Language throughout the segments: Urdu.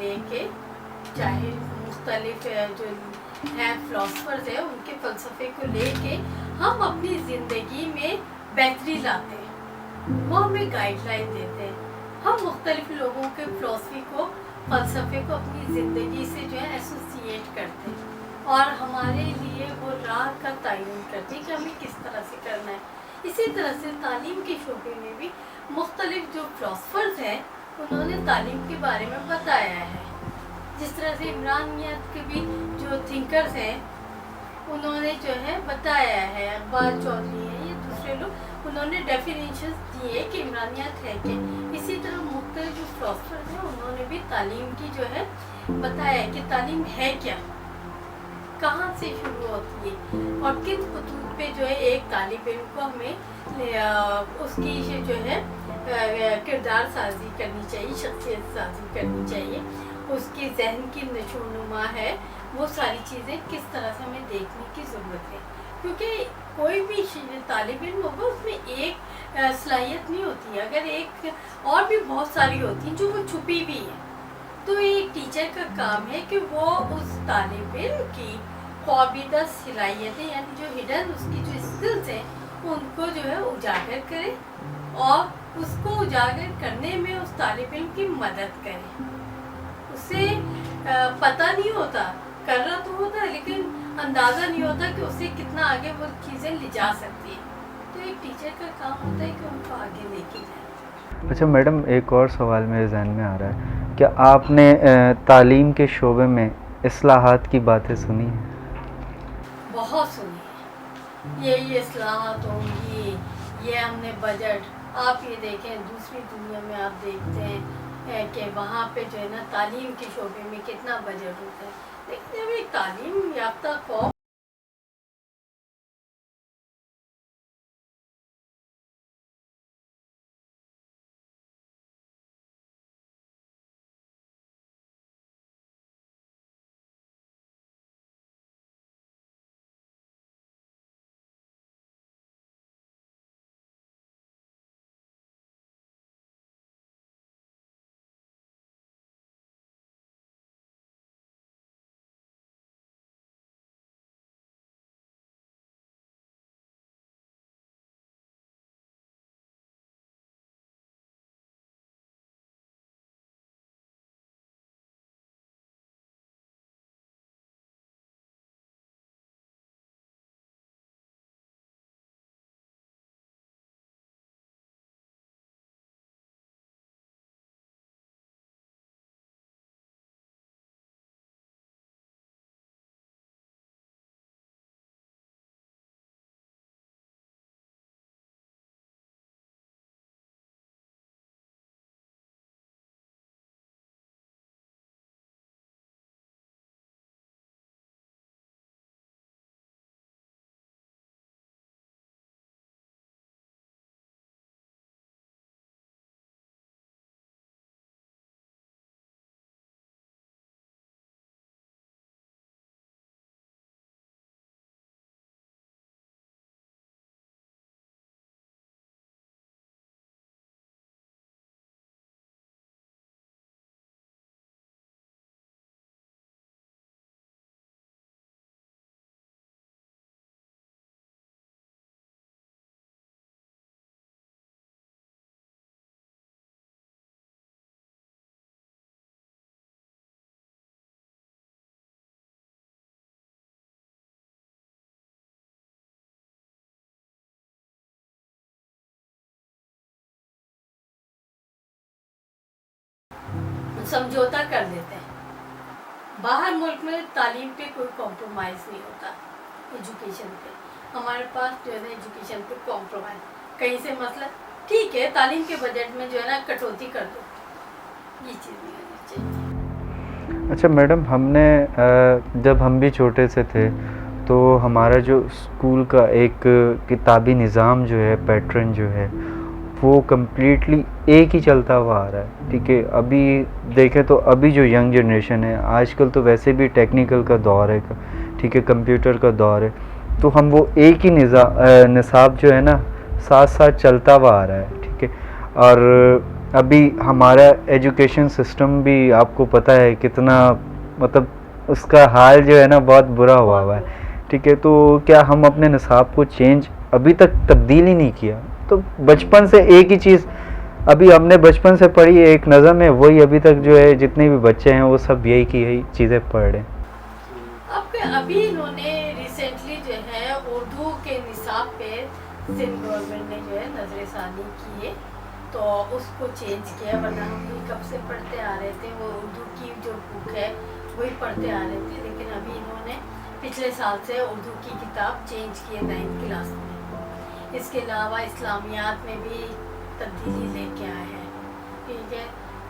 لے کے چاہے مختلف جو ہیں فلاسفرز ہیں ان کے فلسفے کو لے کے ہم اپنی زندگی میں بہتری لاتے ہیں، وہ ہمیں گائیڈ لائن دیتے ہیں. ہم مختلف لوگوں کے فلسفے کو فلسفے کو اپنی زندگی سے جو ہے ایسوسیٹ کرتے ہیں اور ہمارے لیے وہ راہ کا تعین کرتے ہیں کہ ہمیں کس طرح سے کرنا ہے. اسی طرح سے تعلیم کے شعبے میں بھی مختلف جو فلاسفرز ہیں انہوں نے تعلیم کے بارے میں بتایا ہے. جس طرح سے عمرانیت کے بھی جو تھنکرز ہیں انہوں نے جو ہے بتایا ہے، اقبال چودھری ہیں یا دوسرے لوگ، انہوں نے ڈیفینیشنز دیے کہ عمرانیت ہے کہ. اسی طرح مختلف جو فلاسفرز ہیں انہوں نے بھی تعلیم کی جو ہے بتایا ہے کہ تعلیم ہے کیا، کہاں سے شروع ہوتی ہے اور کن خطوط پہ جو ہے ایک طالب علم کو ہمیں اس کی جو ہے کردار سازی کرنی چاہیے، شخصیت سازی کرنی چاہیے، اس کی ذہن کی نشو و نما ہے، وہ ساری چیزیں کس طرح سے ہمیں دیکھنے کی ضرورت ہے. کیونکہ کوئی بھی طالب علم ہوگا اس میں ایک صلاحیت نہیں ہوتی ہے، اگر ایک اور بھی بہت ساری ہوتی ہیں جو وہ چھپی بھی ہیں. تو ایک ٹیچر کا کام ہے کہ وہ اس طالب علم کی خوابیدہ صلاحیتیں یعنی جو ہڈن اس کی جو اسکلز ہیں ان کو جو ہے اجاگر کرے اور اس کو اجاگر کرنے میں اس طالب علم کی مدد کرے. اسے پتہ نہیں ہوتا، کر رہا تو ہوتا ہے لیکن اندازہ نہیں ہوتا کہ اسے کتنا آگے وہ چیزیں لے جا سکتی ہیں. تو ایک ٹیچر کا کام ہوتا ہے کہ ان کو آگے لے کے جائے. اچھا میڈم، ایک اور سوال میرے ذہن میں آ رہا ہے، کیا آپ نے تعلیم کے شعبے میں اصلاحات کی باتیں سنی ہیں؟ بہت سنی ہے، یہی اصلاحات ہوں گی، یہ ہم نے بجٹ، آپ یہ دیکھیں دوسری دنیا میں آپ دیکھتے ہیں کہ وہاں پہ جو ہے نا تعلیم کے شعبے میں کتنا بجٹ ہوتا ہے. لیکن جب ایک تعلیم یافتہ قوم سمجھوتا کر لیتے ہیں. باہر ملک میں تعلیم پہ کوئی کمپرومائز نہیں ہوتا، ایجوکیشن پہ. ہمارے پاس جو ہے نا ایجوکیشن پہ کمپرومائز کہیں سے مسئلہ ٹھیک ہے، تعلیم کے بجٹ میں جو ہے نا کٹوتی کر دو، یہ چیز نہیں ہونی چاہیے. اچھا میڈم، ہم نے جب ہم بھی چھوٹے سے تھے تو ہمارا جو اسکول کا ایک کتابی نظام جو ہے، پیٹرن جو ہے، وہ کمپلیٹلی ایک ہی چلتا ہوا آ رہا ہے. ٹھیک ہے، ابھی دیکھیں تو ابھی جو ینگ جنریشن ہے آج کل تو ویسے بھی ٹیکنیکل کا دور ہے، ٹھیک ہے، کمپیوٹر کا دور ہے، تو ہم وہ ایک ہی نصاب جو ہے نا ساتھ ساتھ چلتا ہوا آ رہا ہے. ٹھیک ہے، اور ابھی ہمارا ایجوکیشن سسٹم بھی آپ کو پتہ ہے کتنا مطلب اس کا حال جو ہے نا بہت برا ہوا ہے. ٹھیک ہے, تو کیا ہم اپنے نصاب کو چینج ابھی تک تبدیل ہی نہیں کیا؟ تو بچپن سے ایک ہی چیز ابھی ہم نے بچپن سے پڑھی ایک نظم ہے, وہی ابھی تک جو ہے جتنے بھی بچے ہیں وہ سب یہی کی یہی چیزیں پڑھ رہے ہیں. ابھی انہوں نے ریسنٹلی جو ہے اردو کے نصاب پہ سندھ گورنمنٹ نے جو ہے نظر ثانی کی ہے, تو اس کو چینج کیا, ورنہ ہم بھی کب سے پڑھتے آ رہے تھے, وہ اردو کی جو بک ہے وہی پڑھتے آ رہے تھے. لیکن ابھی انہوں نے پچھلے سال سے اردو کی کتاب چینج کی ہے 9th کلاس میں. اس کے علاوہ اسلامیات میں بھی تبدیلی لے کے آئے ہیں, ٹھیک ہے,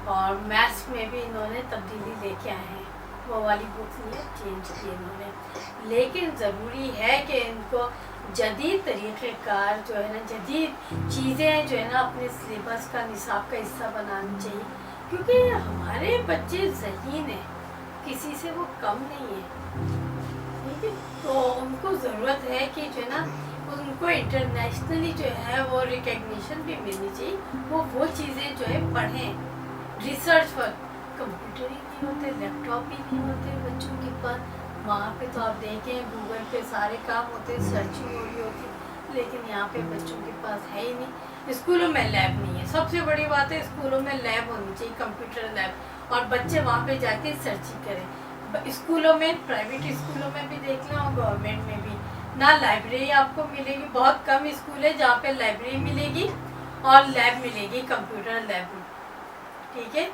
اور میتھس میں بھی انہوں نے تبدیلی لے کے آئے ہیں. وہ والی بکس میں چینج کی انہوں نے, لیکن ضروری ہے کہ ان کو جدید طریقہ کار جو ہے نا, جدید چیزیں جو ہے نا اپنے سلیبس کا نصاب کا حصہ بنانی چاہیے, کیونکہ ہمارے بچے ذہین ہیں, کسی سے وہ کم نہیں ہے, ٹھیک ہے. تو ان کو ضرورت ہے کہ جو ہے نا ان کو انٹرنیشنلی جو ہے وہ ریکگنیشن بھی ملنی چاہیے, وہ چیزیں جو ہے پڑھیں. ریسرچ ورک, کمپیوٹر ہی نہیں ہوتے, لیپ ٹاپ بھی نہیں ہوتے بچوں کے پاس, وہاں پہ تو آپ دیکھیں گوگل پہ سارے کام ہوتے, سرچنگ ہو رہی ہوتی, لیکن یہاں پہ بچوں کے پاس ہے ہی نہیں. اسکولوں میں لیب نہیں ہے, سب سے بڑی بات ہے اسکولوں میں لیب ہونی چاہیے, کمپیوٹر لیب, اور بچے وہاں پہ جا کے سرچنگ کریں. اسکولوں میں, پرائیویٹ اسکولوں میں بھی دیکھ لیں اور گورنمنٹ میں بھی, نہ لائبریری آپ کو ملے گی, بہت کم اسکول ہے جہاں پہ لائبریری ملے گی اور لیب ملے گی, کمپیوٹر لیب, ٹھیک ہے.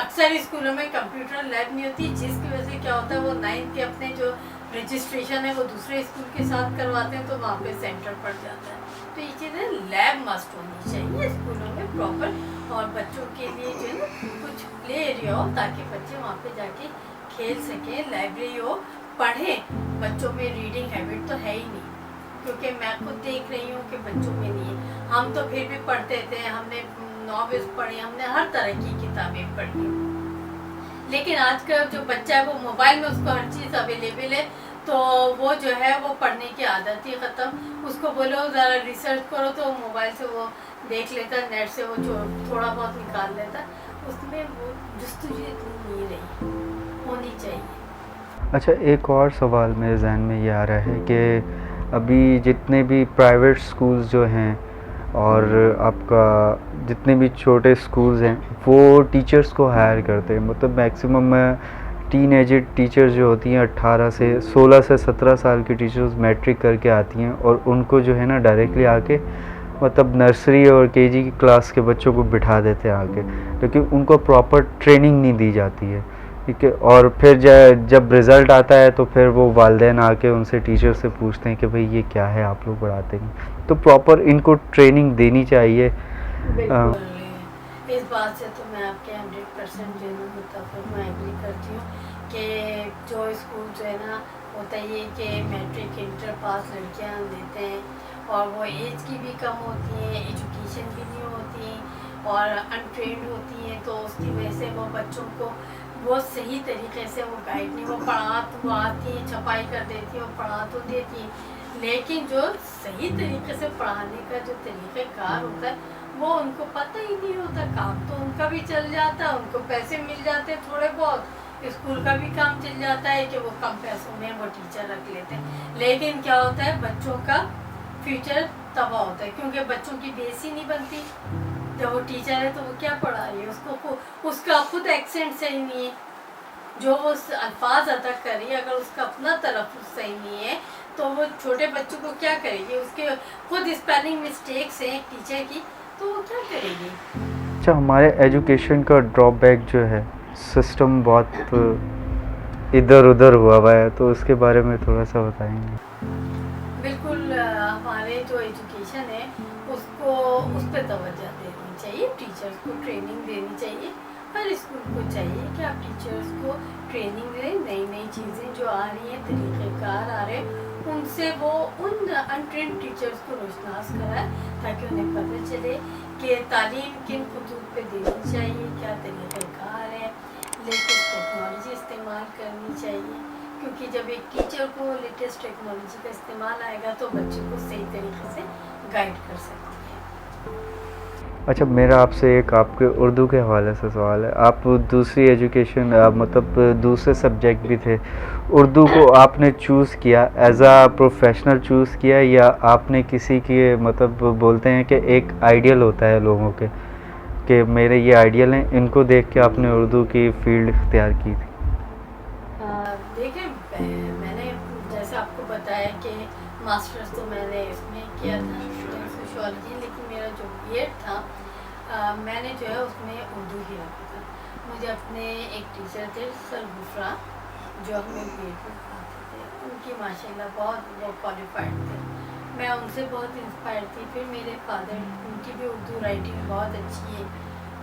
اکثر اسکولوں میں کمپیوٹر لیب نہیں ہوتی, جس کی وجہ سے کیا ہوتا ہے وہ 9th کے اپنے جو رجسٹریشن ہے وہ دوسرے اسکول کے ساتھ کرواتے ہیں, تو وہاں پہ سینٹر پڑ جاتا ہے. تو یہ چیزیں لیب مسٹ ہونی چاہیے اسکولوں میں پراپر, اور بچوں کے لیے جو ہے نا کچھ پلے ایریا ہو تاکہ بچے وہاں پہ جا کے کھیل سکیں, لائبریری ہو, پڑھیں. بچوں میں ریڈنگ ہیبٹ تو ہے ہی نہیں, کیونکہ میں خود دیکھ رہی ہوں کہ بچوں میں نہیں ہے. ہم تو پھر بھی پڑھتے تھے, ہم نے ناولس پڑھی, ہم نے ہر طرح کی کتابیں پڑھی, لیکن آج کا جو بچہ ہے وہ موبائل میں اس کو ہر چیز اویلیبل ہے, تو وہ جو ہے وہ پڑھنے کی عادت ہی ختم. اس کو بولو ذرا ریسرچ کرو تو موبائل سے وہ دیکھ لیتا, نیٹ سے وہ تھوڑا بہت نکال لیتا, اس میں وہ جستجو اتنی نہیں رہی, ہونی چاہیے. اچھا, ایک اور سوال میرے ذہن میں یہ آ رہا ہے کہ ابھی جتنے بھی پرائیویٹ سکولز جو ہیں اور آپ کا جتنے بھی چھوٹے سکولز ہیں وہ ٹیچرز کو ہائر کرتے ہیں, مطلب میکسیمم ٹین ایجڈ ٹیچرز جو ہوتی ہیں 16 سے 17 سال کی ٹیچرز میٹرک کر کے آتی ہیں, اور ان کو جو ہے نا ڈائریکٹلی آ کے مطلب نرسری اور KG کی کلاس کے بچوں کو بٹھا دیتے ہیں آ کے, لیکن ان کو پراپر ٹریننگ نہیں دی جاتی ہے, ٹھیک ہے. اور پھر جب رزلٹ آتا ہے تو پھر وہ والدین آ کے ان سے ٹیچر سے پوچھتے ہیں کہ بھئی یہ کیا ہے آپ لوگ پڑھاتے ہیں. تو پراپر ان کو ٹریننگ دینی چاہیے. بالکل, اس بات سے تو میں آپ کے 100% جو ہے نا متفق, میں ایگری کرتی ہوں کہ جو اسکول جو ہے نا ہوتا یہ کہ میٹرک انٹر پاس لڑکیاں دیتے ہیں, اور وہ ایج کی بھی کم ہوتی ہیں, ایجوکیشن بھی نہیں ہوتی ہیں, اور انٹرینڈ ہوتی ہیں, تو اس کی وجہ سے وہ بچوں کو وہ صحیح طریقے سے وہ گائیڈ نہیں, وہ پڑھا تو آتی ہیں, چھپائی کر دیتی ہیں, وہ پڑھا تو دیتی ہیں, لیکن جو صحیح طریقے سے پڑھانے کا جو طریقہ کار ہوتا ہے وہ ان کو پتہ ہی نہیں ہوتا. کام تو ان کا بھی چل جاتا ہے, ان کو پیسے مل جاتے ہیں تھوڑے بہت, اسکول کا بھی کام چل جاتا ہے کہ وہ کم پیسوں میں وہ ٹیچر رکھ لیتے ہیں, لیکن کیا ہوتا ہے بچوں کا فیوچر تباہ ہوتا ہے, کیونکہ بچوں کی بیس ہی نہیں بنتی. جب وہ ٹیچر ہے تو وہ کیا پڑھا رہی ہے, اس کا خود ایکسنٹ صحیح نہیں ہے, جو وہ الفاظ ادا کر رہی ہے اگر اس کا اپنا تلفظ صحیح نہیں ہے تو وہ چھوٹے بچوں کو کیا کرے گی, اس کے خود اسپیلنگ مسٹیکس ہیں ٹیچر کی, تو وہ کیا کرے گی. اچھا, ہمارے ایجوکیشن کا ڈراپ بیک جو ہے سسٹم بہت ادھر ادھر ہوا ہے, تو اس کے بارے میں تھوڑا سا بتائیں گے. بالکل, ہمارے جو ایجوکیشن ہے اس پہ توجہ دینی چاہیے, ٹیچرز کو ٹریننگ دینی چاہیے, ہر اسکول کو چاہیے کہ آپ ٹیچرز کو ٹریننگ دیں, نئی نئی چیزیں جو آ رہی ہیں, طریقہ کار آ رہے ہیں, ان سے وہ ان انٹرینڈ ٹیچرز کو روشناس کرائے, تاکہ انہیں پتہ چلے کہ تعلیم کن خطوط پہ دینی چاہیے, کیا طریقہ کار ہے, لیٹسٹ ٹیکنالوجی استعمال کرنی چاہیے, کیونکہ جب ایک ٹیچر کو لیٹسٹ ٹیکنالوجی کا استعمال آئے گا تو بچے کو صحیح طریقے سے گائیڈ کر سکتی ہے. اچھا، میرا آپ سے ایک آپ کے اردو کے حوالے سے سوال ہے. آپ دوسری ایجوکیشن مطلب دوسرے سبجیکٹ بھی تھے، اردو کو آپ نے چوز کیا ایز اے پروفیشنل چوز کیا، یا آپ نے کسی کے مطلب بولتے ہیں کہ ایک آئیڈیل ہوتا ہے لوگوں کے کہ میرے یہ آئیڈیل ہیں، ان کو دیکھ کے آپ نے اردو کی فیلڈ اختیار کی تھی؟ دیکھیں، میں نے جیسے آپ کو بتایا کہ ماسٹرز تو میں نے اس میں کیا تھا سوشیولوجی، لیکن میرا جو بی ایڈ تھا میں نے جو ہے اس میں اردو ہی رکھا تھا. مجھے اپنے ایک ٹیچر تھے سر غفران، جو ہمیں بی ایڈ میں پڑھاتے تھے، ان کی ماشاء اللہ بہت وہ کوالیفائڈ تھے. میں ان سے بہت انسپائر تھی. پھر میرے فادر، ان کی بھی اردو رائٹنگ بہت اچھی ہے،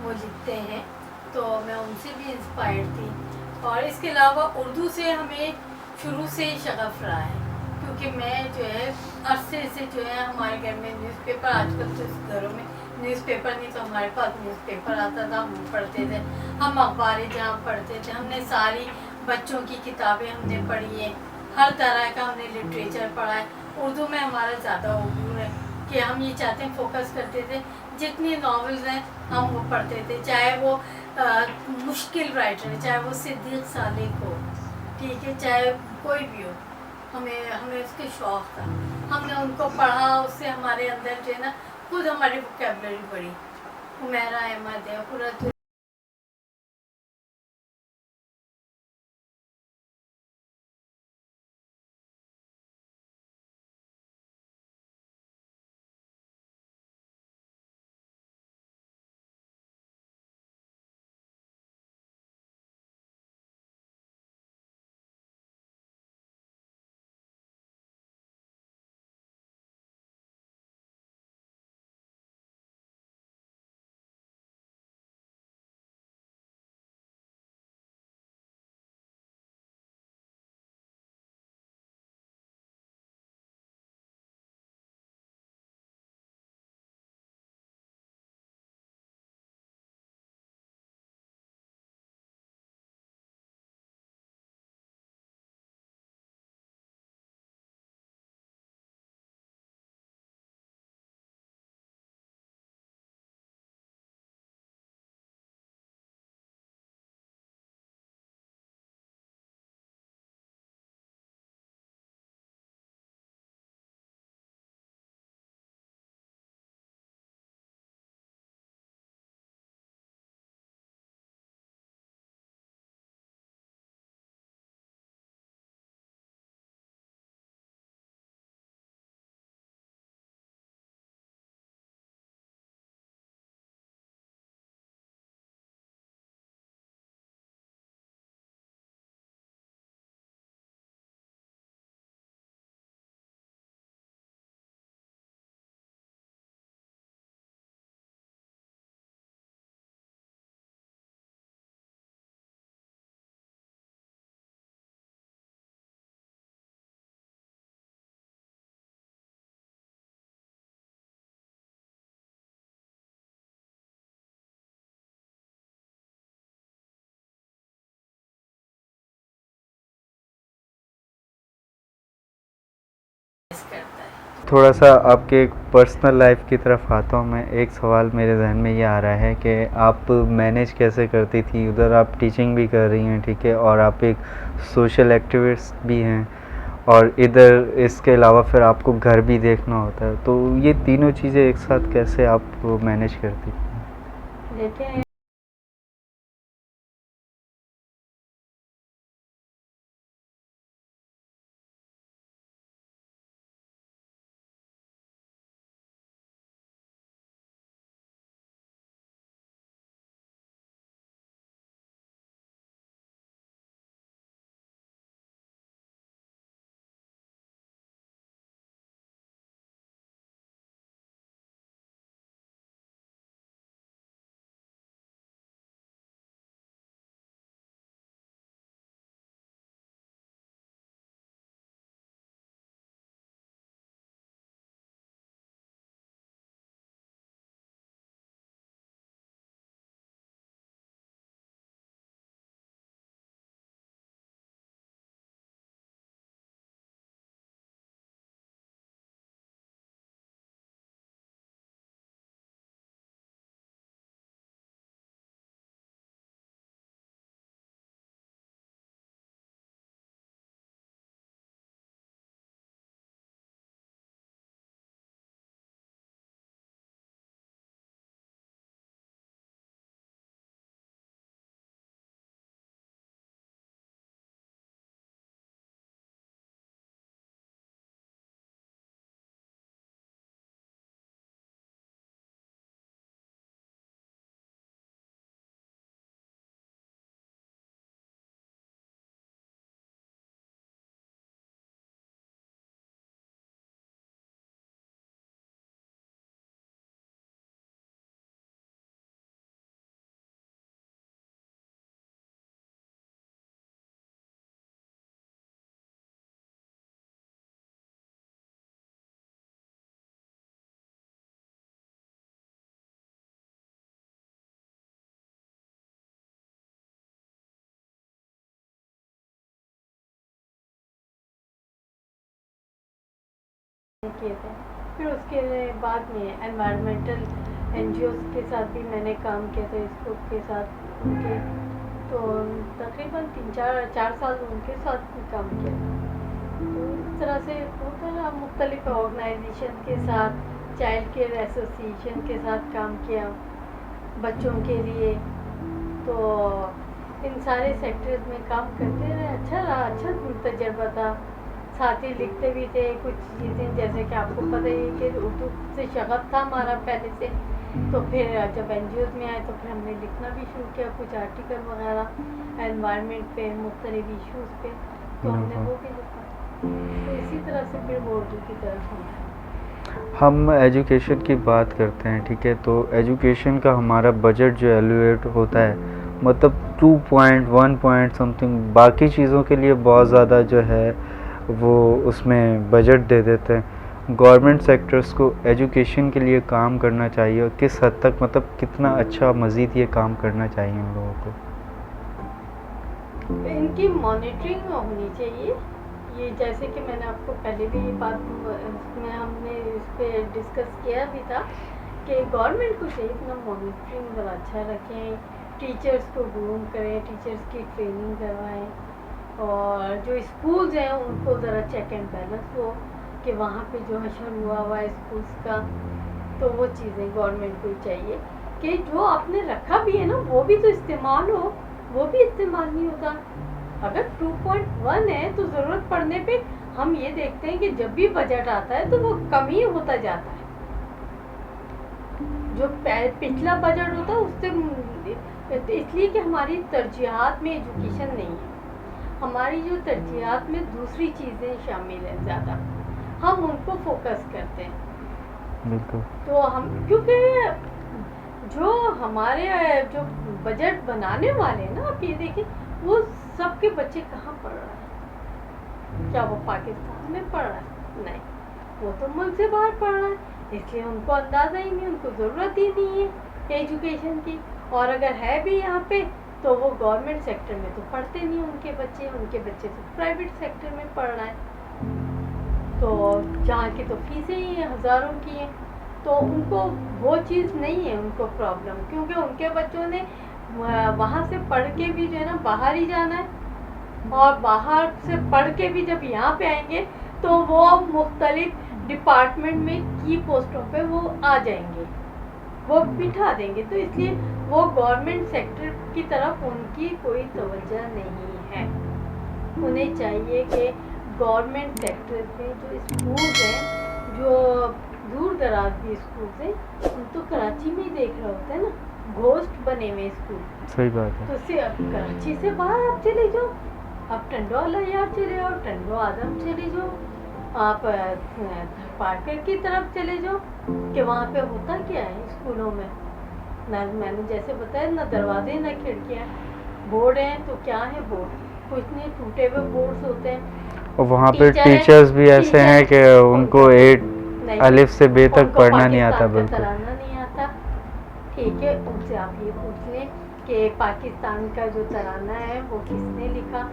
وہ لکھتے ہیں، تو میں ان سے بھی انسپائر تھی. اور اس کے علاوہ اردو سے ہمیں شروع سے ہی شغف رہا ہے، کیونکہ میں جو ہے عرصے سے جو ہے ہمارے گھر میں نیوز پیپر، آج کل تو گھروں میں نیوز پیپر نہیں، تو ہمارے پاس نیوز پیپر آتا تھا، ہم پڑھتے تھے. ہم اخباریں جہاں پڑھتے تھے، ہم نے ساری بچوں کی کتابیں ہم نے پڑھی ہیں، ہر طرح کا ہم نے لٹریچر پڑھا ہے. اردو میں ہمارا زیادہ عبور ہے کہ ہم یہ چاہتے ہیں، فوکس کرتے تھے جتنی ناولز ہیں ہم وہ پڑھتے تھے، چاہے وہ مشکل رائٹر ہے، چاہے وہ صدیق صالح ہو، ٹھیک ہے، چاہے کوئی بھی ہو، ہمیں اس کے شوق تھا. ہم نے ان کو پڑھا، اس سے ہمارے اندر جو ہے نا خود ہماری ووکیبلری بڑھی. حمیرہ احمد ہے، قرۃ کرتا ہے. تھوڑا سا آپ کے ایک پرسنل لائف کی طرف آتا ہوں میں. ایک سوال میرے ذہن میں یہ آ رہا ہے کہ آپ مینیج کیسے کرتی تھی؟ ادھر آپ ٹیچنگ بھی کر رہی ہیں، ٹھیک ہے، اور آپ ایک سوشل ایکٹیوسٹ بھی ہیں، اور ادھر اس کے علاوہ پھر آپ کو گھر بھی دیکھنا ہوتا ہے، تو یہ تینوں چیزیں ایک ساتھ کیسے آپ مینیج کرتی؟ دیکھیں کیے تھے. پھر اس کے بعد میں انوائرمنٹل NGOs کے ساتھ بھی میں نے کام کیا تھا اس گروپ کے ساتھ ان کے, تو تقریباً 3-4 سال ان کے ساتھ بھی کام کیا. تو اس طرح سے ہوتا ہے, مختلف آرگنائزیشن کے ساتھ, چائلڈ کیئر ایسوسیشن کے ساتھ کام کیا بچوں کے لیے. تو ان سارے سیکٹرز میں کام کرتے رہے, اچھا رہا, اچھا تجربہ تھا. ساتھ ہی لکھتے بھی تھے کچھ چیزیں, جیسے کہ آپ کو پتہ ہی کہ اردو سے شغف تھا ہمارا پہلے سے. تو پھر جب NGOs میں آئے تو پھر ہم نے لکھنا بھی شروع کیا, کچھ آرٹیکل وغیرہ انوائرمنٹ پہ, مختلف ایشوز پہ, تو ہم نے وہ بھی لکھا. تو اسی طرح سے پھر وہ اردو کی طرف ہم ایجوکیشن کی بات کرتے ہیں, ٹھیک ہے, تو ایجوکیشن کا ہمارا بجٹ جو ایلویٹ ہوتا ہے, مطلب 2.1 سم تھنگ, باقی چیزوں کے لیے بہت زیادہ جو ہے وہ اس میں بجٹ دے دیتے ہیں. گورنمنٹ سیکٹرز کو ایجوکیشن کے لیے کام کرنا چاہیے, اور کس حد تک, مطلب کتنا اچھا مزید یہ کام کرنا چاہیے ان لوگوں کو. ان کی مانیٹرنگ ہونی چاہیے. یہ جیسے کہ میں نے آپ کو پہلے بھی یہ بات میں ہم نے اس پہ ڈسکس کیا بھی تھا کہ گورنمنٹ کو چاہیے اپنا مانیٹرنگ ذرا اچھا رکھیں, ٹیچرس کو گروم کریں, ٹیچرس کی ٹریننگ کروائیں, اور جو اسکولز ہیں ان کو ذرا چیک اینڈ بیلنس ہو کہ وہاں پہ جو حشر ہوا ہوا ہے اسکولس کا, تو وہ چیزیں گورنمنٹ کو ہی چاہیے کہ جو آپ نے رکھا بھی ہے نا وہ بھی تو استعمال ہو. وہ بھی استعمال نہیں ہوتا. اگر 2.1 ہے تو ضرورت پڑنے پہ ہم یہ دیکھتے ہیں کہ جب بھی بجٹ آتا ہے تو وہ کم ہی ہوتا جاتا ہے. جو پچھلا بجٹ ہوتا ہے اس سے, اس لیے کہ ہماری ترجیحات میں ایجوکیشن نہیں ہے. ہماری جو ترجیحات میں دوسری چیزیں شامل ہیں زیادہ, ہم ان کو فوکس کرتے ہیں. بالکل. تو ہم کیونکہ جو ہمارے جو بجٹ بنانے والے ہیں نا, آپ یہ دیکھیں وہ سب کے بچے کہاں پڑھ رہے ہیں. کیا وہ پاکستان میں پڑھ رہا ہے؟ نہیں, وہ تو ملک سے باہر پڑھ رہا ہے. اس لیے ان کو اندازہ ہی نہیں, ان کو ضرورت ہی نہیں ہے ایجوکیشن کی. اور اگر ہے بھی یہاں پہ تو وہ گورنمنٹ سیکٹر میں تو پڑھتے نہیں ان کے بچے تو پرائیویٹ سیکٹر میں پڑھ رہا ہے. تو جہاں کی تو فیسیں ہی ہزاروں کی ہیں, تو ان کو وہ چیز نہیں ہے ان کو پرابلم, کیونکہ ان کے بچوں نے وہاں سے پڑھ کے بھی جو ہے نا باہر ہی جانا ہے, اور باہر سے پڑھ کے بھی جب یہاں پہ آئیں گے تو وہ مختلف ڈپارٹمنٹ میں کی پوسٹوں پہ وہ آ جائیں گے, وہ بٹھا دیں گے. تو اس لیے وہ گورنمنٹ سیکٹر کی طرف ان کی کوئی توجہ نہیں ہے. انہیں چاہیے کہ گورنمنٹ سیکٹر میں جو اسکولز ہیں, جو دور دراز بھی اسکولز ہیں, ان تو کراچی میں ہی دیکھ رہے ہوتے ہیں نا, گھوسٹ بنے ہوئے اسکول. صحیح بات ہے. تو کراچی سے باہر آپ چلے جاؤ, آپ ٹنڈو الیار چلے جاؤ, ٹنڈو آدم چلے جاؤ, آپ پارکر کی طرف چلے جاؤ, کہ وہاں پہ ہوتا کیا ہے اسکولوں میں. نہ میں نے جیسے بتایا, نہ دروازے نہ کھڑکیاں, بورڈ ہیں تو کیا ہے بورڈ, کچھ نہیں, ٹوٹے ہوئے بورڈز ہوتے ہیں. اور وہاں پہ ٹیچرز بھی ایسے ہیں کہ ان کو الف سے بے تک پڑھنا نہیں آتا. بالکل ترانا نہیں آتا. ٹھیک ہے, ان سے آپ یہ پوچھ لیں کہ پاکستان کا جو ترانہ ہے وہ کس نے لکھا,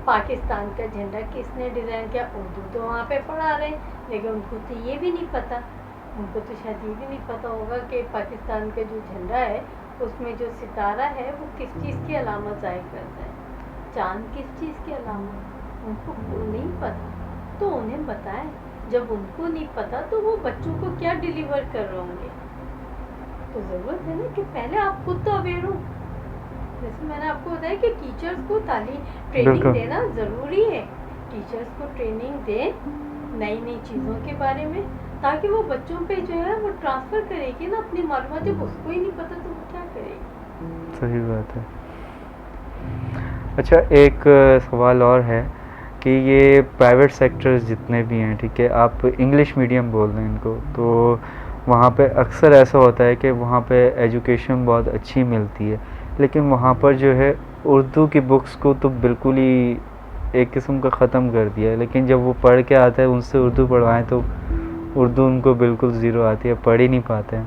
پاکستان کا جھنڈا کس نے ڈیزائن کیا. اردو تو وہاں پہ پڑھا رہے ہیں, لیکن ان کو تو یہ بھی نہیں پتا, ان کو تو شاید یہ بھی نہیں پتا ہوگا کہ پاکستان کا جو جھنڈا ہے اس میں جو ستارہ ہے وہ کس چیز کی علامت ظاہر کرتا ہے, چاند کس چیز کی علامت, ان کو نہیں پتا. تو انہیں بتائیں, جب ان کو نہیں پتا تو وہ بچوں کو کیا ڈیلیور کر رہے ہوں گے. تو ضرورت ہے نا کہ پہلے آپ خود تو اویئر ہو. جیسے میں نے آپ کو بتایا کہ ٹیچرس کو ٹریننگ دینا ضروری ہے. ٹیچرس کو ٹریننگ دیں نئی نئی چیزوں کے بارے میں, تاکہ وہ بچوں پہ جو ہے وہ ٹرانسفر کرے گی نا اپنی معلومات. جب اس کو ہی نہیں پتا تو وہ کیا کرے گی. صحیح بات ہے. اچھا, ایک سوال اور ہے کہ یہ پرائیویٹ سیکٹرز جتنے بھی ہیں, ٹھیک ہے, آپ انگلش میڈیم بول رہے ہیں ان کو, تو وہاں پہ اکثر ایسا ہوتا ہے کہ وہاں پہ ایجوکیشن بہت اچھی ملتی ہے, لیکن وہاں پر جو ہے اردو کی بکس کو تو بالکل ہی ایک قسم کا ختم کر دیا ہے. لیکن جب وہ پڑھ کے آتے ہیں ان سے اردو پڑھوائیں تو اردو ان کو بالکل زیرو آتی ہے, پڑھ ہی نہیں پاتے ہیں.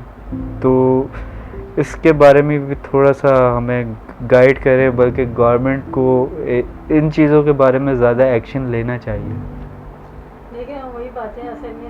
تو اس کے بارے میں بھی تھوڑا سا ہمیں گائیڈ کرے, بلکہ گورنمنٹ کو ان چیزوں کے بارے میں زیادہ ایکشن لینا چاہیے. دیکھیں وہی بات ہے, اصل میں